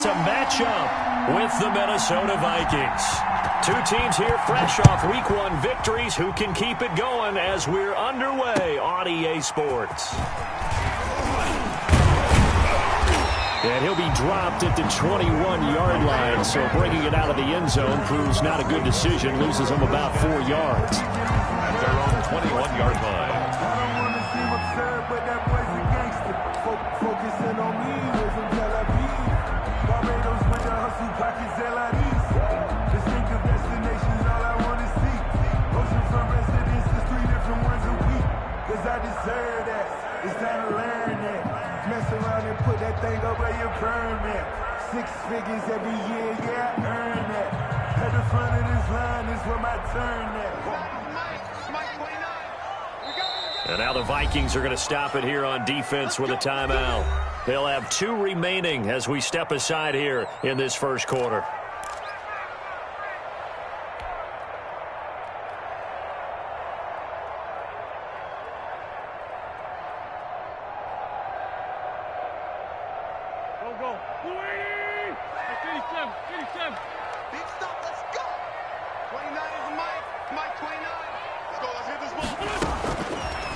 To match up with the Minnesota Vikings. Two teams here fresh off Week 1 victories. Who can keep it going as we're underway on EA Sports? And he'll be dropped at the 21-yard line, so bringing it out of the end zone proves not a good decision. Loses him about 4 yards. At their own 21-yard line. I deserve that. It's time to learn that. Mess around and put that thing up where you burn that. 6 figures every year, yeah, I earn that. At the front of this line is where my turn at. And now the Vikings are going to stop it here on defense with a timeout. They'll have 2 remaining as we step aside here in this first quarter.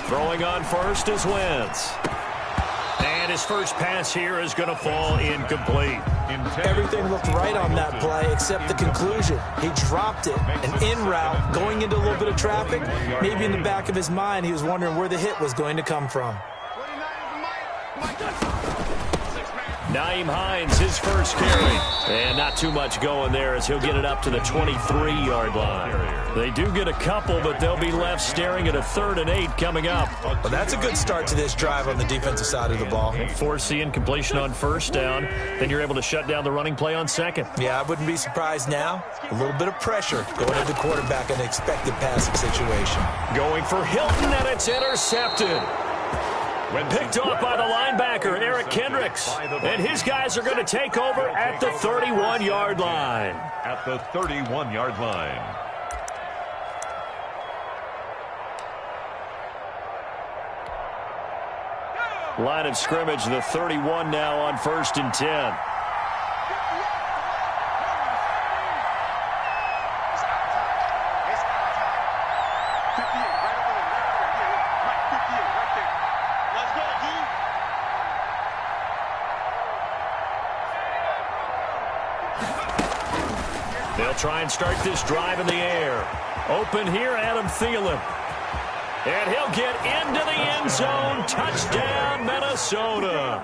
Throwing on first is Wentz. And his first pass here is going to fall incomplete. Everything looked right on that play except the conclusion. He dropped it. An in route, going into a little bit of traffic. Maybe in the back of his mind, he was wondering where the hit was going to come from. Nyheim Hines, his first carry. And not too much going there as he'll get it up to the 23-yard line. They do get a couple, but they'll be left staring at a 3rd and 8 coming up. Well, that's a good start to this drive on the defensive side of the ball. Force the incompletion on first down. Then you're able to shut down the running play on second. Yeah, I wouldn't be surprised now. A little bit of pressure going at the quarterback in an expected passing situation. Going for Hilton, and it's intercepted. Picked off by the linebacker, Eric Kendricks. And his guys are going to take over at the 31-yard line. At the 31-yard line. Line of scrimmage, the 31 now on 1st and 10. They'll try and start this drive in the air. Open here, Adam Thielen. And he'll get into the end zone. Touchdown, Minnesota.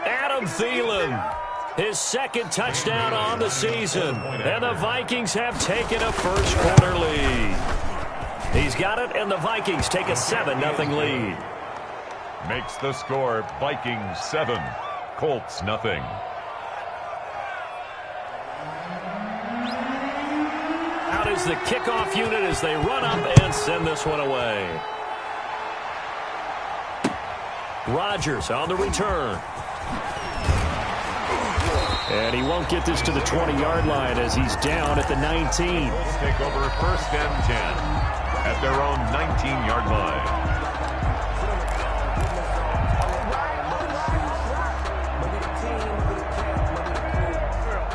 Adam Thielen, his 2nd touchdown on the season. And the Vikings have taken a first quarter lead. He's got it, and the Vikings take a 7-0 lead. Makes the score Vikings 7, Colts 0. Out is the kickoff unit as they run up and send this one away. Rodgers on the return. And he won't get this to the 20-yard line as he's down at the 19. Take over 1st and 10 at their own 19-yard line.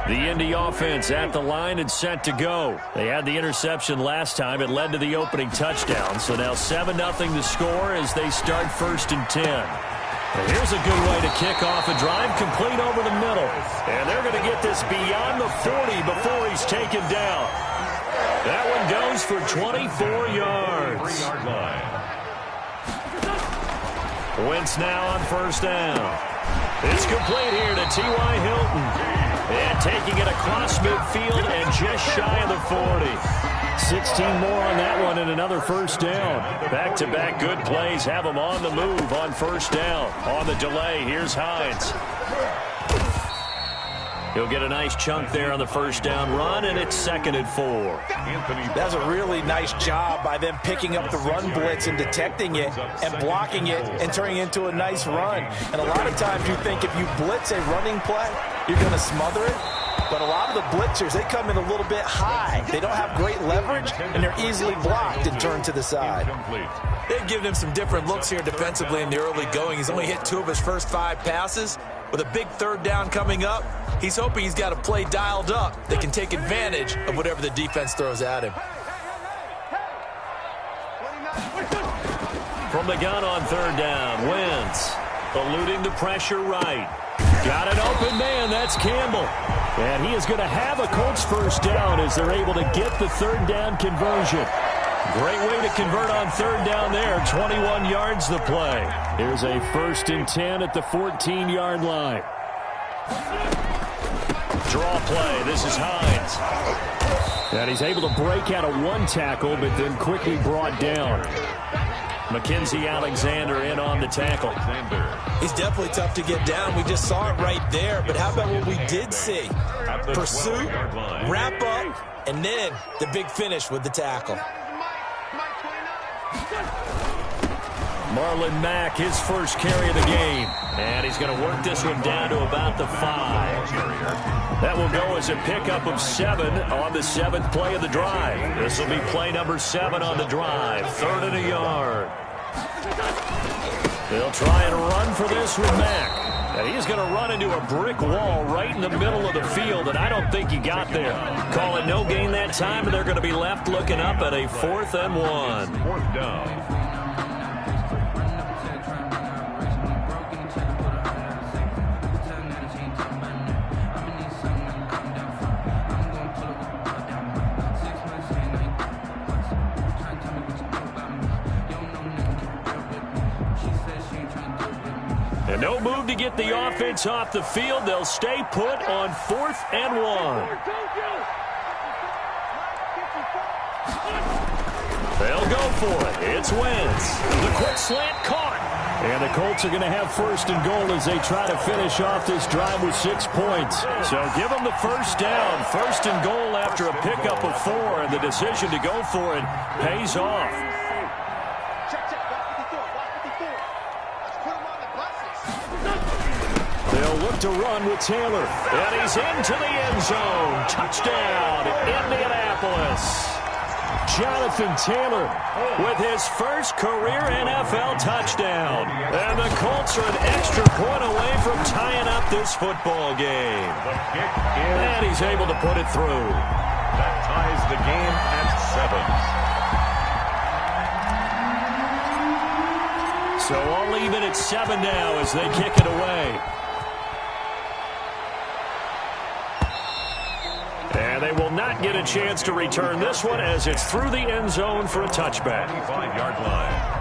The Indy offense at the line and set to go. They had the interception last time. It led to the opening touchdown. So now 7-0 to score as they start 1st and 10. And here's a good way to kick off a drive, complete over the middle. And they're going to get this beyond the 40 before he's taken down. That one goes for 24 yards. Wentz now on 1st down. It's complete here to T.Y. Hilton. And taking it across midfield and just shy of the 40. 16 more on that one and another 1st down. Back-to-back good plays have them on the move on 1st down. On the delay, here's Hines. He'll get a nice chunk there on the 1st down run, and it's 2nd and 4. That's a really nice job by them picking up the run blitz and detecting it and blocking it and turning it into a nice run. And a lot of times you think if you blitz a running play, you're going to smother it. But a lot of the blitzers, they come in a little bit high. They don't have great leverage, and they're easily blocked and turned to the side. They've given him some different looks here defensively in the early going. He's only hit 2 of his first 5 passes. With a big third down coming up, he's hoping he's got a play dialed up that can take advantage of whatever the defense throws at him. From the gun on third down, Wentz eluding the pressure right. Got an open man, that's Campbell. And he is going to have a Colts first down as they're able to get the third down conversion. Great way to convert on third down there. 21 yards the play. Here's a 1st and 10 at the 14-yard line. Draw play. This is Hines. And he's able to break out of one tackle, but then quickly brought down. Mackenzie Alexander in on the tackle. He's definitely tough to get down. We just saw it right there. But how about what we did see? Pursuit, wrap up, and then the big finish with the tackle. Marlon Mack, his first carry of the game. And he's going to work this one down to about the 5. That will go as a pickup of 7 on the 7th play of the drive. This will be play number 7 on the drive. 3rd and a yard. They'll try and run for this with Mack. And he's going to run into a brick wall right in the middle of the field, and I don't think he got there. Call it no gain that time, and they're going to be left looking up at a 4th and 1. 4th down. And no move to get the offense off the field. They'll stay put on 4th and 1. They'll go for it. It's Wentz. The quick slant caught. And the Colts are going to have 1st and goal as they try to finish off this drive with 6 points. So give them the first down. 1st and goal after a pickup of 4. And the decision to go for it pays off. They'll look to run with Taylor. And he's into the end zone. Touchdown, Indianapolis. Jonathan Taylor with his first career NFL touchdown. And the Colts are an extra point away from tying up this football game. And he's able to put it through. That ties the game at 7. So all even at 7 now as they kick it away. And they will not get a chance to return this one as it's through the end zone for a touchback. 5-yard line.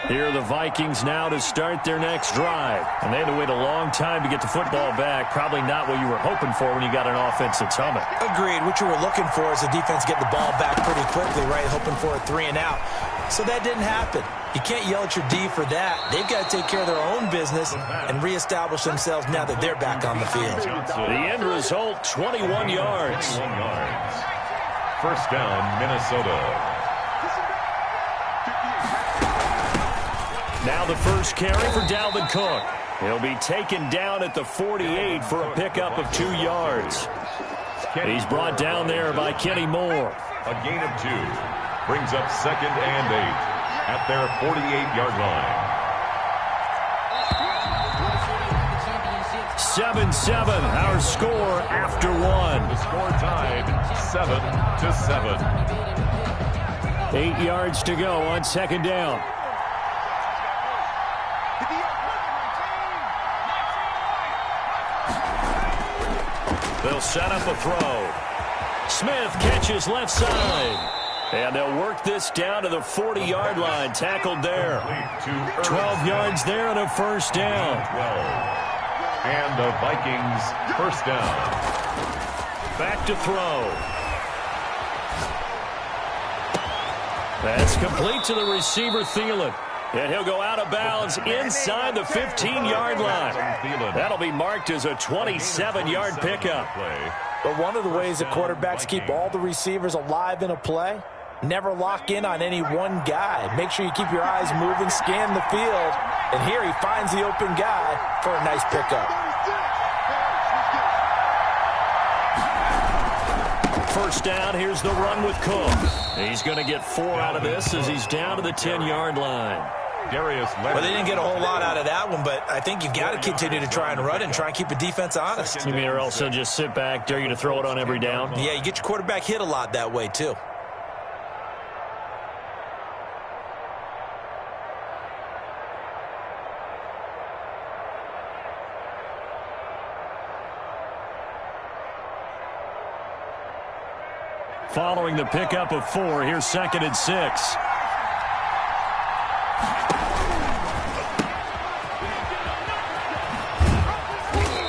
Here are the Vikings now to start their next drive. And they had to wait a long time to get the football back. Probably not what you were hoping for when you got an offense that's humming. Agreed. What you were looking for is the defense get the ball back pretty quickly, right? Hoping for a 3 and out. So that didn't happen. You can't yell at your D for that. They've got to take care of their own business and reestablish themselves now that they're back on the field. The end result, 21 yards. 21 yards. First down, Minnesota. Now the first carry for Dalvin Cook. He'll be taken down at the 48 for a pickup of 2 yards. He's brought down there by Kenny Moore. A gain of 2. Brings up 2nd and 8 at their 48-yard line. 7-7, our score after 1. The score tied 7-7. 8 yards to go on 2nd down. They'll set up a throw. Smith catches left side. And they'll work this down to the 40-yard line. Tackled there. 12 yards there and a first down. 12. And the Vikings first down. Back to throw. That's complete to the receiver, Thielen. And he'll go out of bounds inside the 15-yard line. That'll be marked as a 27-yard pickup. But one of the ways that quarterbacks keep all the receivers alive in a play, never lock in on any one guy. Make sure you keep your eyes moving, scan the field. And here he finds the open guy for a nice pickup. First down, here's the run with Cook. He's going to get 4 out of this as he's down to the 10-yard line. Well, they didn't get a whole lot out of that one, but I think you've got to continue to try and run and try and keep the defense honest. You mean or also just sit back, dare you to throw it on every down? Yeah, you get your quarterback hit a lot that way, too. Following the pickup of 4, here's 2nd and 6.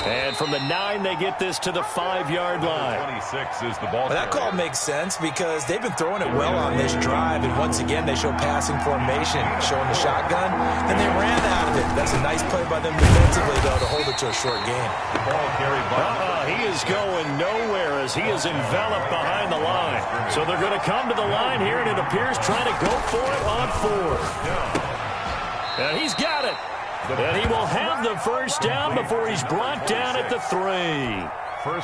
And from the 9, they get this to the 5-yard line. 26 is the ball. Well, that call makes sense because they've been throwing it well on this drive, and once again, they show passing formation, showing the shotgun, and they ran out of it. That's a nice play by them defensively, though, to hold it to a short game. Ball carried by. He is going nowhere as he is enveloped behind the line. So they're going to come to the line here, and it appears trying to go for it on 4. And he's got it. And he will have the first down before he's brought down at the 3.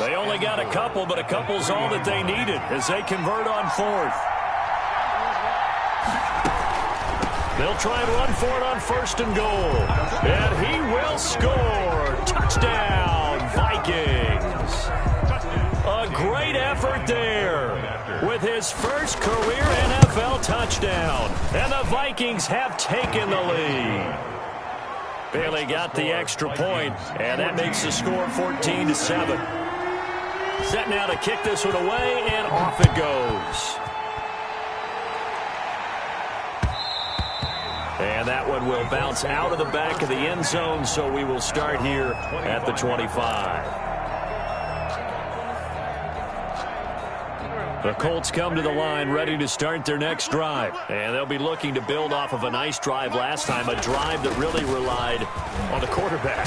They only got a couple, but a couple's all that they needed as they convert on 4th. They'll try and run for it on 1st and goal. And he will score. Touchdown, Vikings. A great effort there with his first career NFL touchdown. And the Vikings have taken the lead. Bailey got the extra point, and that makes the score 14-7. Set now to kick this one away, and off it goes. And that one will bounce out of the back of the end zone, so we will start here at the 25. The Colts come to the line ready to start their next drive. And they'll be looking to build off of a nice drive last time, a drive that really relied on the quarterback.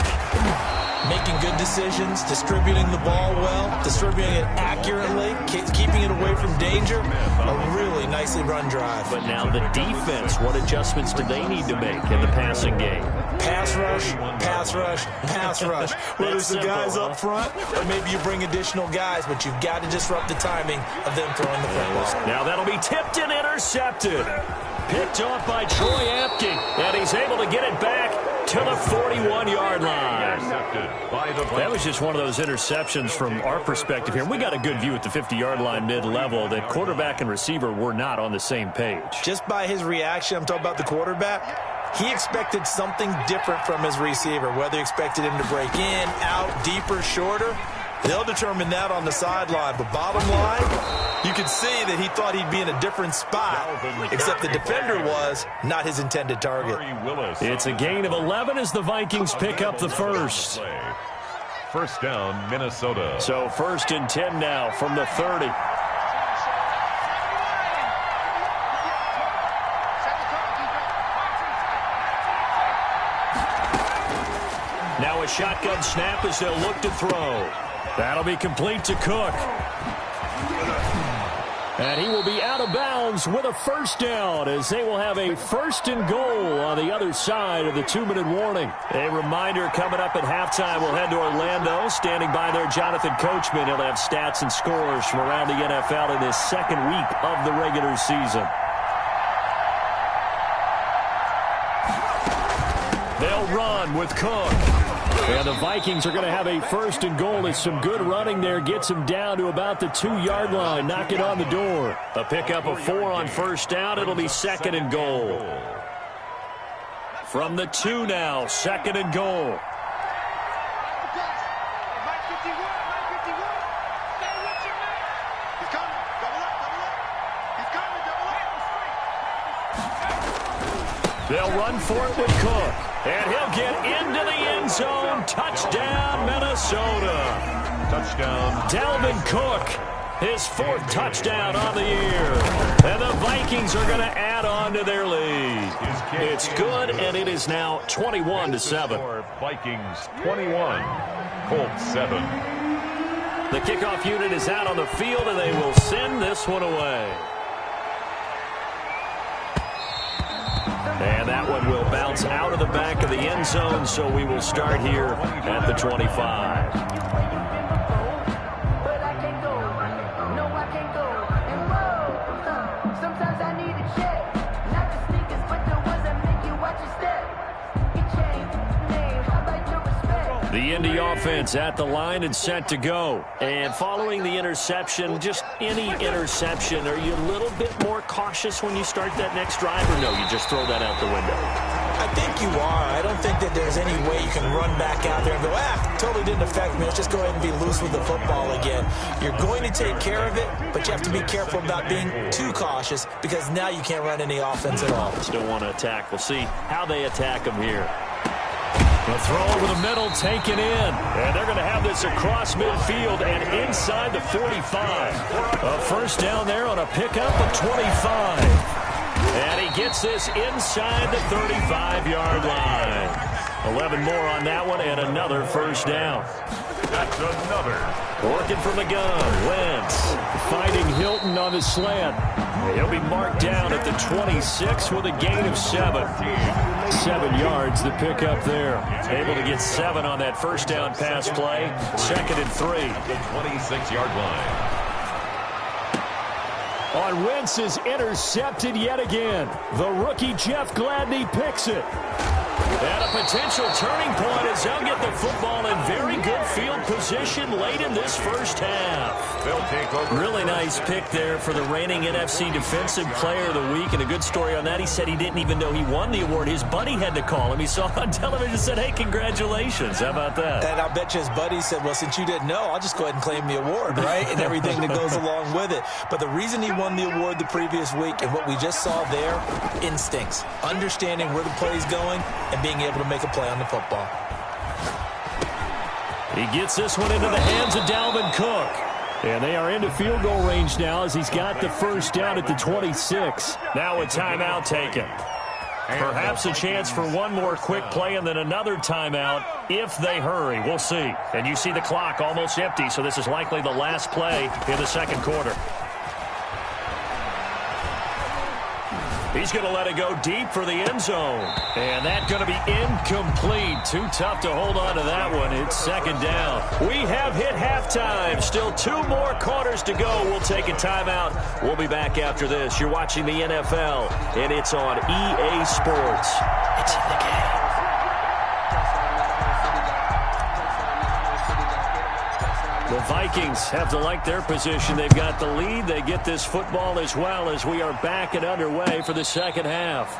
Making good decisions, distributing the ball well, distributing it accurately, keeping it away from danger. A really nicely run drive. But now the defense, what adjustments do they need to make in the passing game? Pass rush, pass rush, pass rush. Whether it's the guys up front or maybe you bring additional guys, but you've got to disrupt the timing of them throwing the football. Now that'll be tipped and intercepted. Picked off by Troy Apke, and he's able to get it back to the 41-yard line. That was just one of those interceptions from our perspective here. We got a good view at the 50-yard line mid-level that quarterback and receiver were not on the same page. Just by his reaction, I'm talking about the quarterback, he expected something different from his receiver, whether he expected him to break in, out, deeper, shorter. They'll determine that on the sideline. But bottom line, you can see that he thought he'd be in a different spot, except the defender was not his intended target. It's a gain of 11 as the Vikings pick up the first. First down, Minnesota. So 1st and 10 now from the 30. Now a shotgun snap as they'll look to throw. That'll be complete to Cook. And he will be out of bounds with a first down as they will have a 1st and goal on the other side of the 2-minute warning. A reminder coming up at halftime, we'll head to Orlando. Standing by there, Jonathan Coachman. He'll have stats and scores from around the NFL in this 2nd week of the regular season. They'll run with Cook. And the Vikings are going to have a 1st and goal. It's some good running there. Gets him down to about the 2-yard line. Knock it on the door. A pickup of 4 on 1st down. It'll be 2nd and goal. From the 2 now, 2nd and goal. They'll run for it with Cook. And he'll get into the end zone. Touchdown, Minnesota. Touchdown. Dalvin Cook, his 4th touchdown on the year. And the Vikings are going to add on to their lead. It's good, and it is now 21-7. Vikings 21, Colts 7. The kickoff unit is out on the field, and they will send this one away. And that one will bounce out of the back of the end zone, so we will start here at the 25. The Indy offense at the line and set to go. And following the interception, just any interception, are you a little bit more cautious when you start that next drive, or no, you just throw that out the window? I think you are. I don't think that there's any way you can run back out there and go, totally didn't affect me. Let's just go ahead and be loose with the football again. You're going to take care of it, but you have to be careful about being too cautious because now you can't run any offense at all. Still want to attack. We'll see how they attack them here. The throw over the middle, taken in. And they're going to have this across midfield and inside the 45. A first down there on a pickup of 25. And he gets this inside the 35-yard line. 11 more on that one and another first down. That's another. Working from the gun. Wentz fighting Hilton on the slant. He'll be marked down at the 26 with a gain of 7. 7 yards the pickup there. Able to get 7 on that first down pass play. 2nd and 3. The 26-yard line. On Wentz's intercepted yet again. The rookie Jeff Gladney picks it. And a potential turning point as they'll get the football in very good field position late in this first half. They'll take over. Really nice pick there for the reigning NFC Defensive Player of the Week. And a good story on that, he said he didn't even know he won the award. His buddy had to call him. He saw it on television and said, hey, congratulations. How about that? And I'll bet you his buddy said, well, since you didn't know, I'll just go ahead and claim the award, right? And everything that goes along with it. But the reason he won the award the previous week and what we just saw there, instincts, understanding where the play's going and being able to make a play on the football. He gets this one into the hands of Dalvin Cook. And they are into field goal range now as he's got the first down at the 26. Now a timeout taken. Perhaps a chance for one more quick play and then another timeout if they hurry. We'll see. And you see the clock almost empty, so this is likely the last play in the second quarter. He's going to let it go deep for the end zone. And that's going to be incomplete. Too tough to hold on to that one. It's second down. We have hit halftime. Still 2 more quarters to go. We'll take a timeout. We'll be back after this. You're watching the NFL, and it's on EA Sports. It's in the game. The Vikings have to like their position. They've got the lead. They get this football as well as we are back and underway for the second half.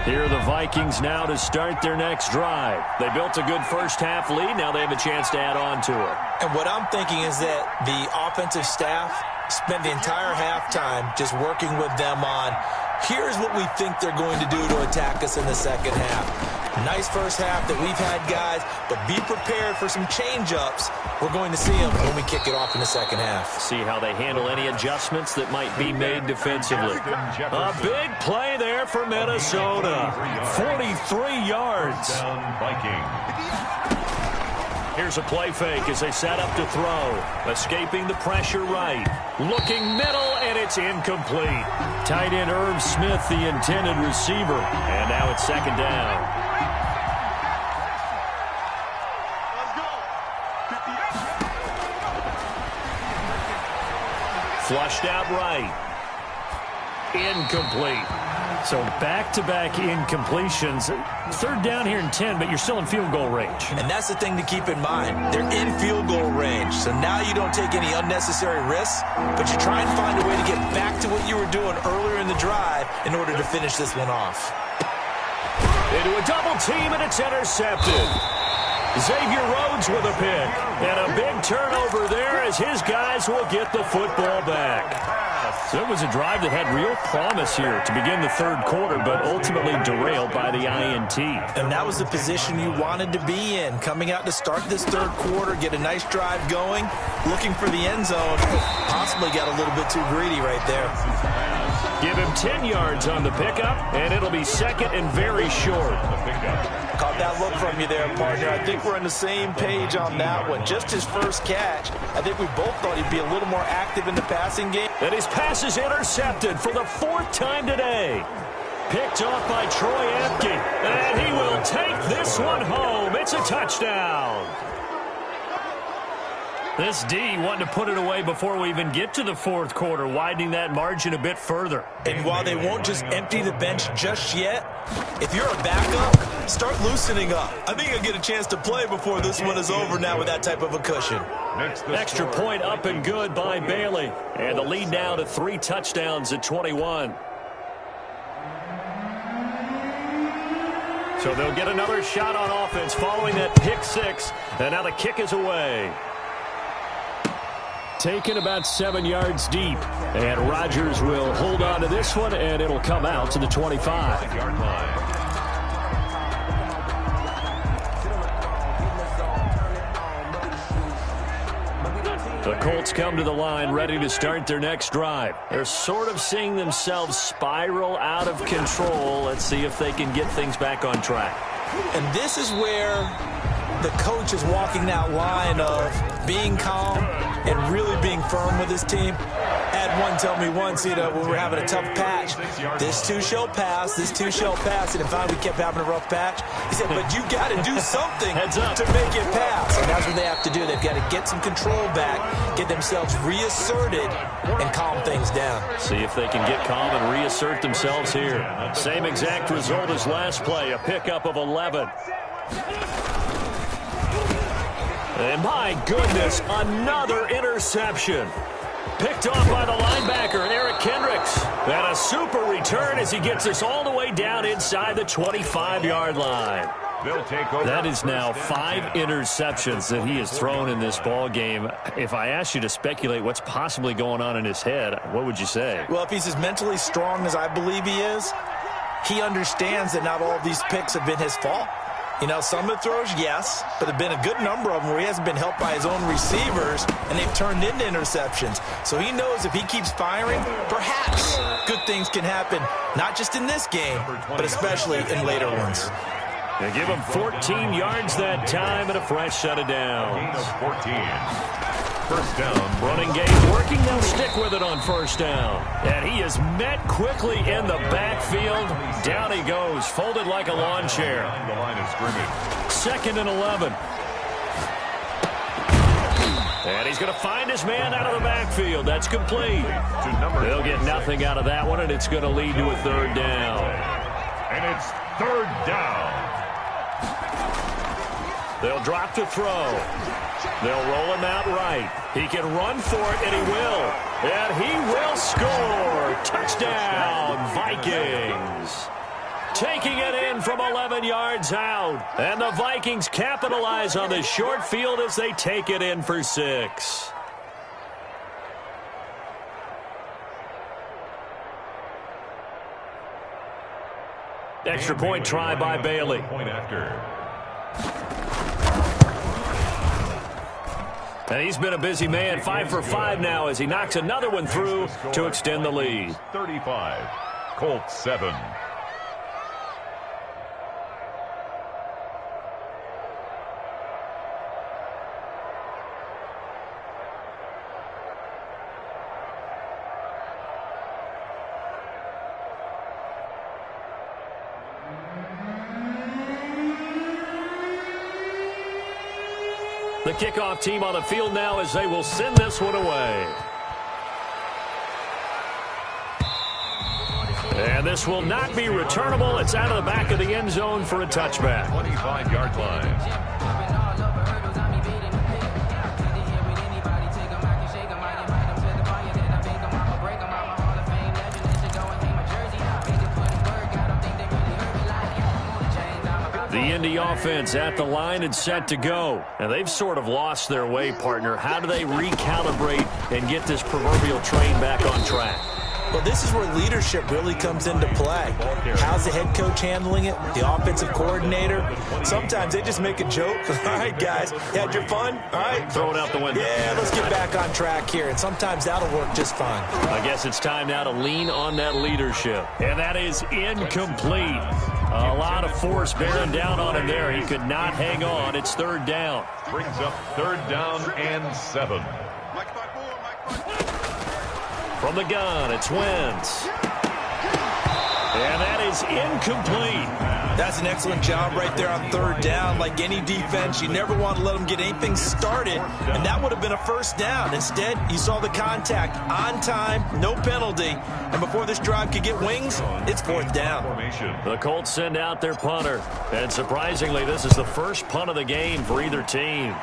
Here are the Vikings now to start their next drive. They built a good first half lead. Now they have a chance to add on to it. And what I'm thinking is that the offensive staff spent the entire halftime just working with them on, here's what we think they're going to do to attack us in the second half. Nice first half that we've had, guys, but be prepared for some change-ups. We're going to see them when we kick it off in the second half. See how they handle any adjustments that might be made defensively. A big play there for Minnesota. 43 yards. Here's a play fake as they set up to throw. Escaping the pressure right. Looking middle, and it's incomplete. Tight end Irv Smith, the intended receiver. And now it's second down. Flushed out right. Incomplete. So back-to-back incompletions. Third down here in 10, but you're still in field goal range. And that's the thing to keep in mind. They're in field goal range. So now you don't take any unnecessary risks, but you try and find a way to get back to what you were doing earlier in the drive in order to finish this one off. Into a double team, and it's intercepted. Xavier Rhodes with a pick. And a big turnover there as his guys will get the football back. So it was a drive that had real promise here to begin the third quarter, but ultimately derailed by the INT. And that was the position you wanted to be in, coming out to start this third quarter, get a nice drive going, looking for the end zone. Possibly got a little bit too greedy right there. Give him 10 yards on the pickup, and it'll be second and very short. Caught that look from you there, partner. I think we're on the same page on that one. Just his first catch. I think we both thought he'd be a little more active in the passing game. And his pass is intercepted for the fourth time today. Picked off by Troy Apke. And he will take this one home. It's a touchdown. This D wanting to put it away before we even get to the fourth quarter, widening that margin a bit further. And while they won't just empty the bench just yet, if you're a backup, start loosening up. I think you'll get a chance to play before this one is over now with that type of a cushion. Extra point up and good by Bailey. And the lead now to 3 touchdowns at 21. So they'll get another shot on offense following that pick 6. And now the kick is away. Taken about 7 yards deep. And Rodgers will hold on to this one, and it'll come out to the 25-yard line. The Colts come to the line ready to start their next drive. They're sort of seeing themselves spiral out of control. Let's see if they can get things back on track. And this is where the coach is walking that line of being calm and really being firm with his team. Had one tell me once, when we were having a tough patch, this too shall pass, this too shall pass. And finally we kept having a rough patch. He said, but you got to do something to make it pass. And that's what they have to do. They've got to get some control back, get themselves reasserted, and calm things down. See if they can get calm and reassert themselves here. Same exact result as last play, a pickup of 11. And my goodness, another interception. Picked off by the linebacker, Eric Kendricks. And a super return as he gets us all the way down inside the 25-yard line. That is now 5 interceptions that he has thrown in this ball game. If I asked you to speculate what's possibly going on in his head, what would you say? Well, if he's as mentally strong as I believe he is, he understands that not all of these picks have been his fault. Some of the throws, yes, but there have been a good number of them where he hasn't been helped by his own receivers, and they've turned into interceptions. So he knows if he keeps firing, perhaps good things can happen, not just in this game, but especially in later ones. They give him 14 yards that time and a fresh set of downs. 14. First down. Running game working. They'll stick with it on first down. And he is met quickly in the backfield. Down he goes, folded like a lawn chair. The line of scrimmage. Second and 11. And he's going to find his man out of the backfield. That's complete. They'll get nothing out of that one, and it's going to lead to a third down. And it's third down. They'll drop to throw. They'll roll him out right. He can run for it, and he will. And he will score. Touchdown, Vikings. Taking it in from 11 yards out. And the Vikings capitalize on the short field as they take it in for 6. Extra point try by Bailey. Point after. And he's been a busy man, 5 for 5 now as he knocks another one through to extend the lead. 35, Colts 7. The kickoff team on the field now as they will send this one away. And this will not be returnable. It's out of the back of the end zone for a touchback. 25-yard line. The Indy offense at the line and set to go. And they've sort of lost their way, partner. How do they recalibrate and get this proverbial train back on track? Well, this is where leadership really comes into play. How's the head coach handling it? The offensive coordinator? Sometimes they just make a joke. All right, guys, you had your fun? All right. Throw it out the window. Yeah, let's get back on track here. And sometimes that'll work just fine. I guess it's time now to lean on that leadership. And that is incomplete. A lot of force bearing down on him there. He could not hang on. It's third down. Brings up third down and 7. From the gun, it's Wentz. And that is incomplete. That's an excellent job right there on third down. Like any defense, you never want to let them get anything started, and that would have been a first down. Instead, you saw the contact on time, no penalty, and before this drive could get wings, it's fourth down. The Colts send out their punter, and surprisingly, this is the first punt of the game for either team.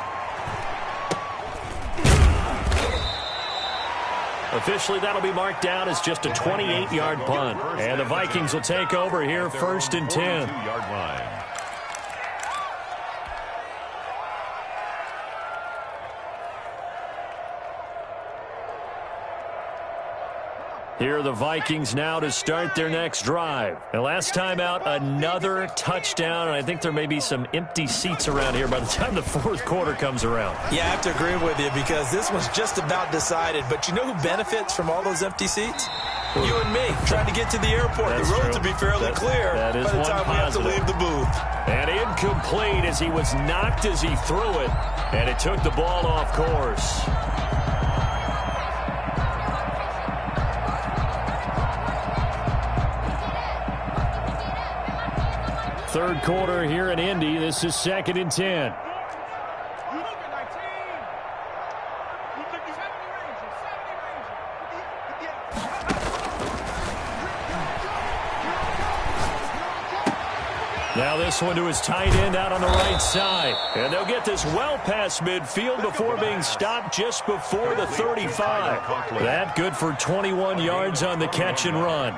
Officially, that'll be marked down as just a 28-yard punt. And the Vikings will take over here first and 10. Here are the Vikings now to start their next drive. And last time out, another touchdown. And I think there may be some empty seats around here by the time the fourth quarter comes around. Yeah, I have to agree with you because this one's just about decided. But you know who benefits from all those empty seats? You and me, trying to get to the airport. That's the roads true. will be fairly clear by the time we have to leave the booth. And incomplete as he was knocked as he threw it. And it took the ball off course. Third quarter here in Indy. This is second and 10. Now this one to his tight end out on the right side. And they'll get this well past midfield before being stopped just before the 35. That good for 21 yards on the catch and run.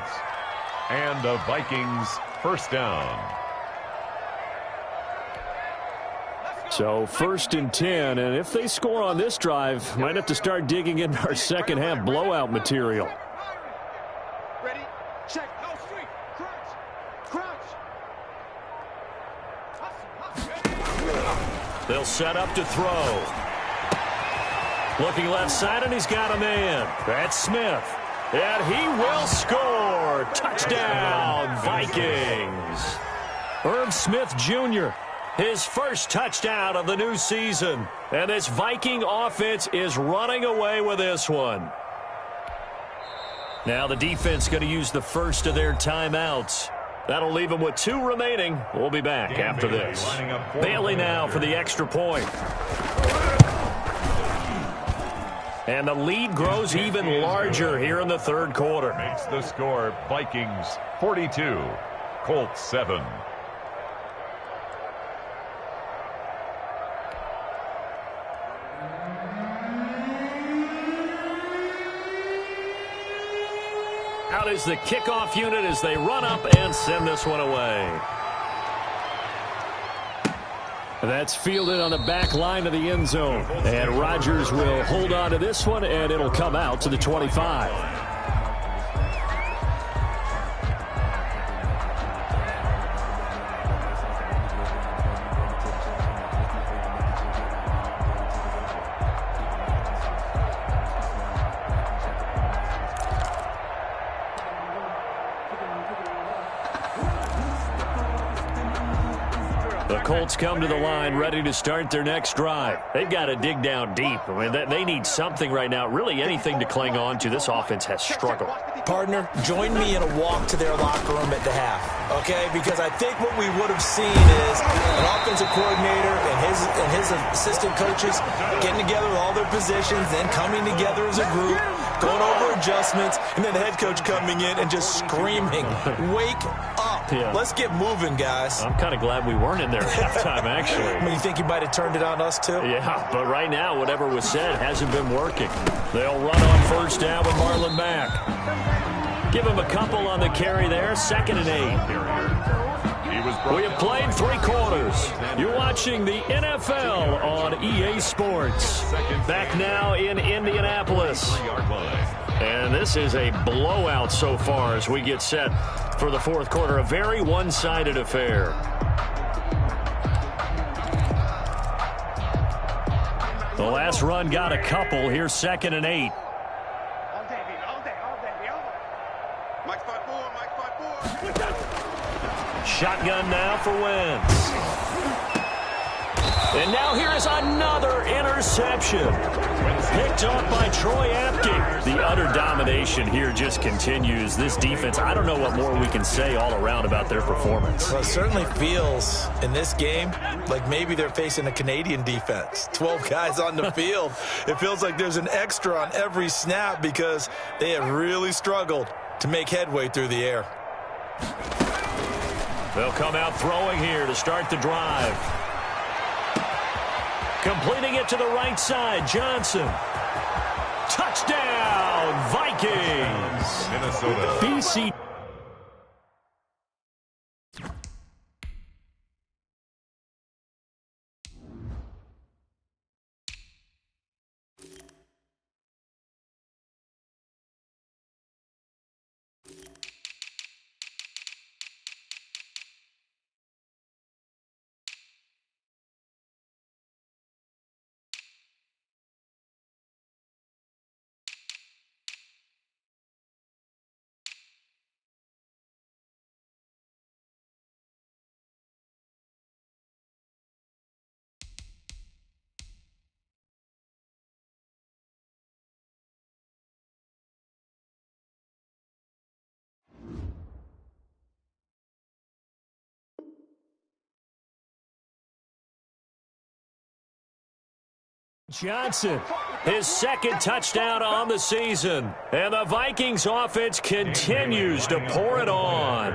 And the Vikings first down. So first and 10, and if they score on this drive, might have to start digging into our second half blowout material. Ready, check, no street, crunch. They'll set up to throw. Looking left side, and he's got a man. That's Smith. And he will score. Touchdown, Vikings. Irv Smith Jr., his first touchdown of the new season. And this Viking offense is running away with this one. Now the defense going to use the first of their timeouts. That'll leave them with 2 remaining. We'll be back after this. Bailey now for the extra point. And the lead grows even larger here in the third quarter. Makes the score Vikings 42, Colts 7. Out is the kickoff unit as they run up and send this one away. That's fielded on the back line of the end zone. And Rodgers will hold on to this one, and it'll come out to the 25. The Colts come to the line ready to start their next drive. They've got to dig down deep. I mean, they need something right now, really anything to cling on to. This offense has struggled. Partner, join me in a walk to their locker room at the half, okay? Because I think what we would have seen is an offensive coordinator and his assistant coaches getting together with all their positions, then coming together as a group, going over adjustments, and then the head coach coming in and just screaming, wake up. Yeah. Let's get moving, guys. I'm kind of glad we weren't in there at halftime, actually. I mean, you think you might have turned it on us, too? Yeah, but right now, whatever was said hasn't been working. They'll run on first down with Marlon Mack. Give him a couple on the carry there. 2nd and 8. We have played 3 quarters. You're watching the NFL on EA Sports. Back now in Indianapolis. And this is a blowout so far as we get set for the fourth quarter. A very one-sided affair. The last run got a couple. Here's 2nd and 8. Shotgun now for Wentz. And now here is another interception. Picked off by Troy Apke. The utter domination here just continues. This defense, I don't know what more we can say all around about their performance. Well, it certainly feels in this game like maybe they're facing a Canadian defense. 12 guys on the field. It feels like there's an extra on every snap because they have really struggled to make headway through the air. They'll come out throwing here to start the drive. Completing it to the right side, Johnson. Touchdown, Vikings. Minnesota. BC. Johnson, his 2nd touchdown on the season. And the Vikings offense continues to pour it on.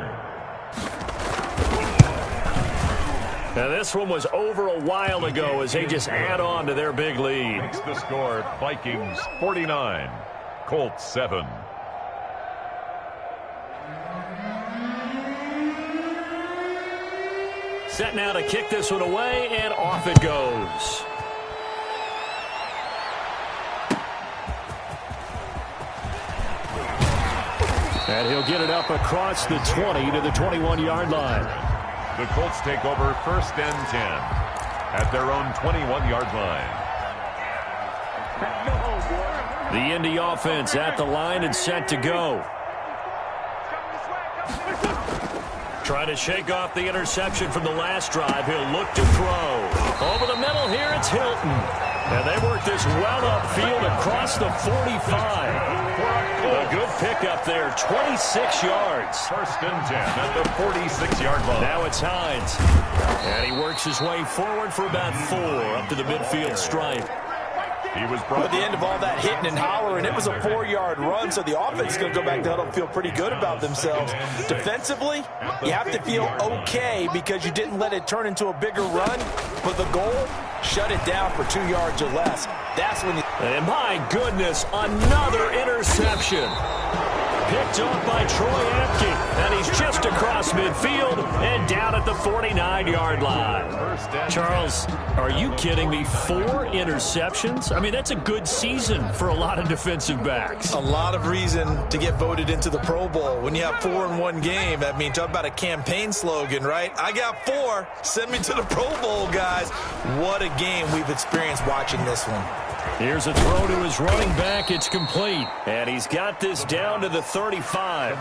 Now this one was over a while ago as they just add on to their big lead. Makes the score Vikings 49, Colts 7. Set now to kick this one away, and off it goes. And he'll get it up across the 20 to the 21-yard line. The Colts take over 1st and 10 at their own 21-yard line. The Indy offense at the line and set to go. Trying to shake off the interception from the last drive. He'll look to throw. Over the middle here, it's Hilton. And they work this well upfield across the 45. A good pickup there, 26 yards. 1st and 10 at the 46-yard line. Now it's Hines. And he works his way forward for about 4 up to the midfield stripe. He was brought at the end of all that hitting and hollering, it was a 4-yard run, so the offense is going to go back to huddle and feel pretty good about themselves. Defensively, you have to feel okay because you didn't let it turn into a bigger run, but the goal, shut it down for 2 yards or less. That's when you... And my goodness, another interception. Picked off by Troy Apke, and he's just across midfield and down at the 49-yard line. Charles, are you kidding me? 4 interceptions? I mean, that's a good season for a lot of defensive backs. A lot of reason to get voted into the Pro Bowl. When you have 4 in one game, I mean, talk about a campaign slogan, right? I got 4. Send me to the Pro Bowl, guys. What a game we've experienced watching this one. Here's a throw to his running back. It's complete. And he's got this down to the 35.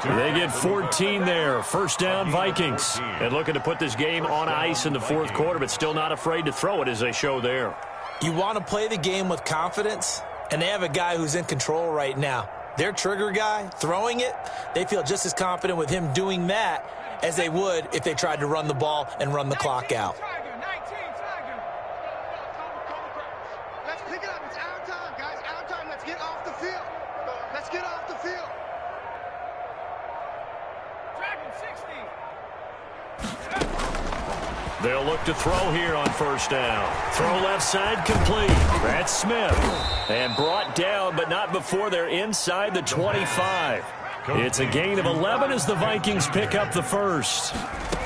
They get 14 there. 1st down, Vikings. And looking to put this game on ice in the fourth quarter, but still not afraid to throw it as they show there. You want to play the game with confidence, and they have a guy who's in control right now. Their trigger guy, throwing it, they feel just as confident with him doing that as they would if they tried to run the ball and run the clock out. They'll look to throw here on 1st down. Throw left side complete. That's Smith. And brought down, but not before they're inside the 25. It's a gain of 11 as the Vikings pick up the first.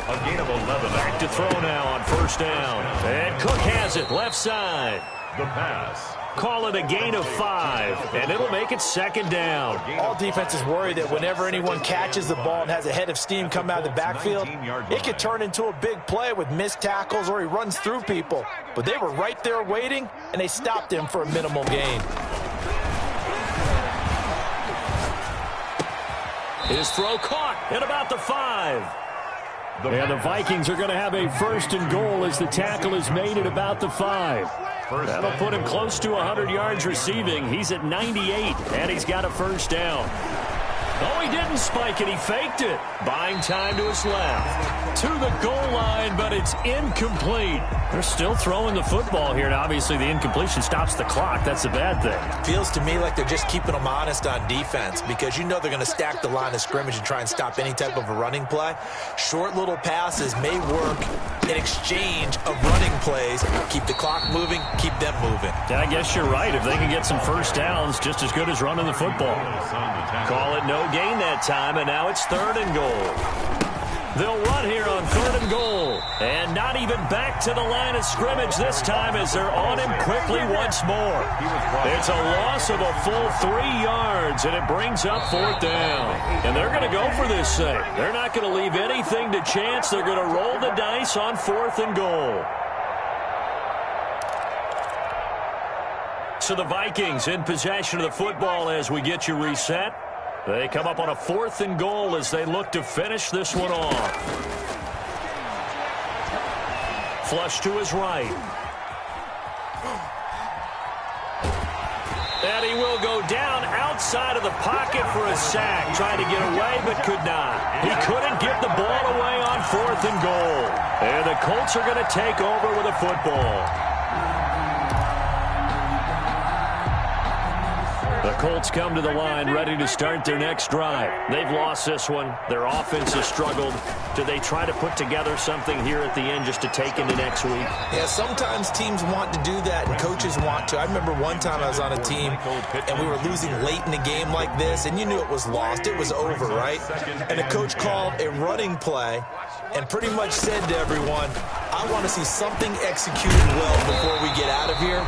A gain of 11. Back to throw now on first down. And Cook has it left side. The pass. Call it a gain of 5, and it'll make it second down. All defenses worry that whenever anyone catches the ball and has a head of steam come out of the backfield, it could turn into a big play with missed tackles or he runs through people. But they were right there waiting, and they stopped him for a minimal gain. His throw caught at about the 5. And the Vikings are going to have a first and goal as the tackle is made at about the 5. That'll put him close to 100 yards receiving. He's at 98, and he's got a first down. Oh, he didn't spike it. He faked it. Buying time to his left. To the goal line, but it's incomplete. They're still throwing the football here, and obviously the incompletion stops the clock. That's a bad thing. Feels to me like they're just keeping them honest on defense because you know they're going to stack the line of scrimmage and try and stop any type of a running play. Short little passes may work in exchange of running plays. Keep the clock moving, keep them moving. I guess you're right. If they can get some first downs, just as good as running the football. Call it no gain that time, and now it's third and goal. They'll run here on third and goal. And not even back to the line of scrimmage this time as they're on him quickly once more. It's a loss of a full 3 yards, and it brings up fourth down. And they're going to go for this thing. They're not going to leave anything to chance. They're going to roll the dice on fourth and goal. So the Vikings in possession of the football as we get you reset. They come up on a fourth and goal as they look to finish this one off. Flush to his right. And he will go down outside of the pocket for a sack. Trying to get away, but could not. He couldn't get the ball away on fourth and goal. And the Colts are going to take over with a football. The Colts come to the line ready to start their next drive. They've lost this one. Their offense has struggled. Do they try to put together something here at the end just to take into next week? Yeah, sometimes teams want to do that and coaches want to. I remember one time I was on a team and we were losing late in a game like this and you knew it was lost. It was over, right? And the coach called a running play and pretty much said to everyone, I want to see something executed well before we get out of here.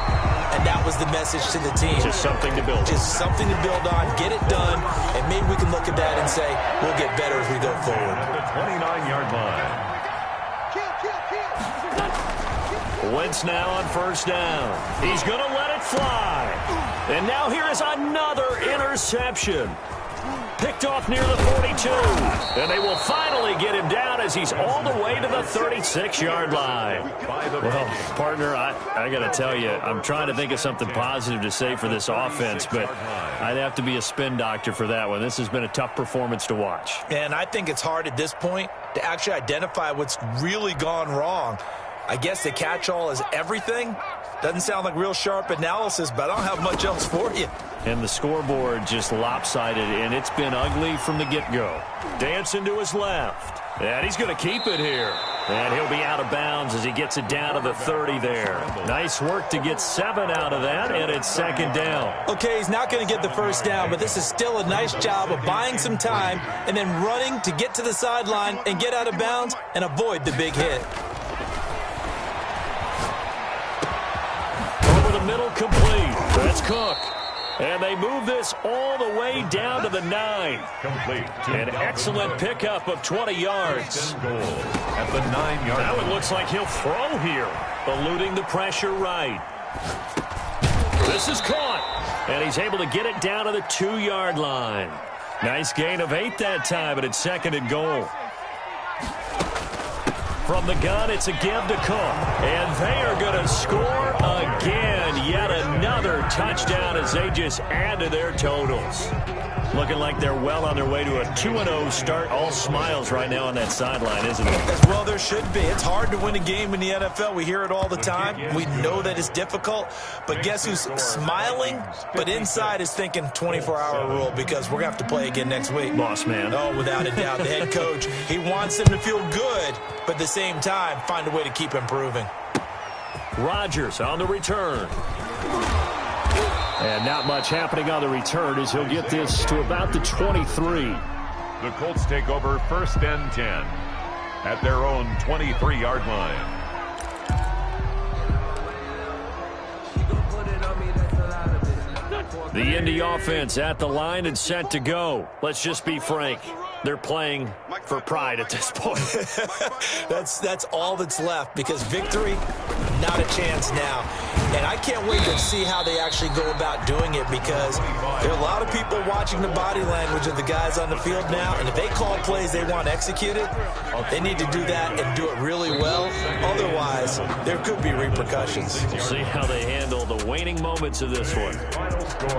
And that was the message to the team. Just something to build on. Just something to build on, get it done, and maybe we can look at that and say, we'll get better as we go forward. The 29-yard line. Wentz now on first down. He's going to let it fly. And now here is another interception. Picked off near the 42. And they will finally get him down as he's all the way to the 36-yard line. Well, partner, I got to tell you, I'm trying to think of something positive to say for this offense, but I'd have to be a spin doctor for that one. This has been a tough performance to watch. And I think it's hard at this point to actually identify what's really gone wrong. I guess the catch-all is everything. Doesn't sound like real sharp analysis, but I don't have much else for you. And the scoreboard just lopsided, and it's been ugly from the get-go. Dancing to his left. And he's going to keep it here. And he'll be out of bounds as he gets it down to the 30 there. Nice work to get 7 out of that, and it's second down. Okay, he's not going to get the first down, but this is still a nice job of buying some time and then running to get to the sideline and get out of bounds and avoid the big hit. Over the middle, complete. That's Cook. And they move this all the way down to the 9. Complete. An excellent pickup of 20 yards. Goal at the 9-yard line. Now it looks like he'll throw here. Eluding the pressure right. This is caught. And he's able to get it down to the 2-yard line. Nice gain of 8 that time, but it's second and goal. From the gun, it's a give to Cook. And they are going to score again. Yet another touchdown as they just add to their totals. Looking like they're well on their way to a 2-0 start. All smiles right now on that sideline, isn't it? As well there should be. It's hard to win a game in the NFL. We hear it all the time. We know that it's difficult. But guess who's smiling? But inside is thinking 24-hour rule because we're going to have to play again next week. Boss man. Oh, without a doubt. The head coach, he wants them to feel good, but at the same time, find a way to keep improving. Rodgers on the return. And not much happening on the return as he'll get this to about the 23. The Colts take over first and 10. at their own 23-yard line. The Indy offense at the line and set to go. Let's just be frank. They're playing for pride at this point. That's all that's left, because victory, not a chance now. And I can't wait to see how they actually go about doing it, because there are a lot of people watching the body language of the guys on the field now, and if they call plays they want executed, they need to do that and do it really well. Otherwise, there could be repercussions. We'll see how they handle the waning moments of this one.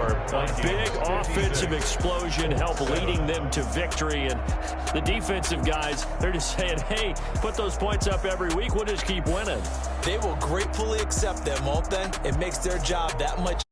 A big offensive explosion help leading them to victory, and the defensive guys, they're just saying, hey, put those points up every week, we'll just keep winning. They will gratefully accept them, won't they? It makes their job that much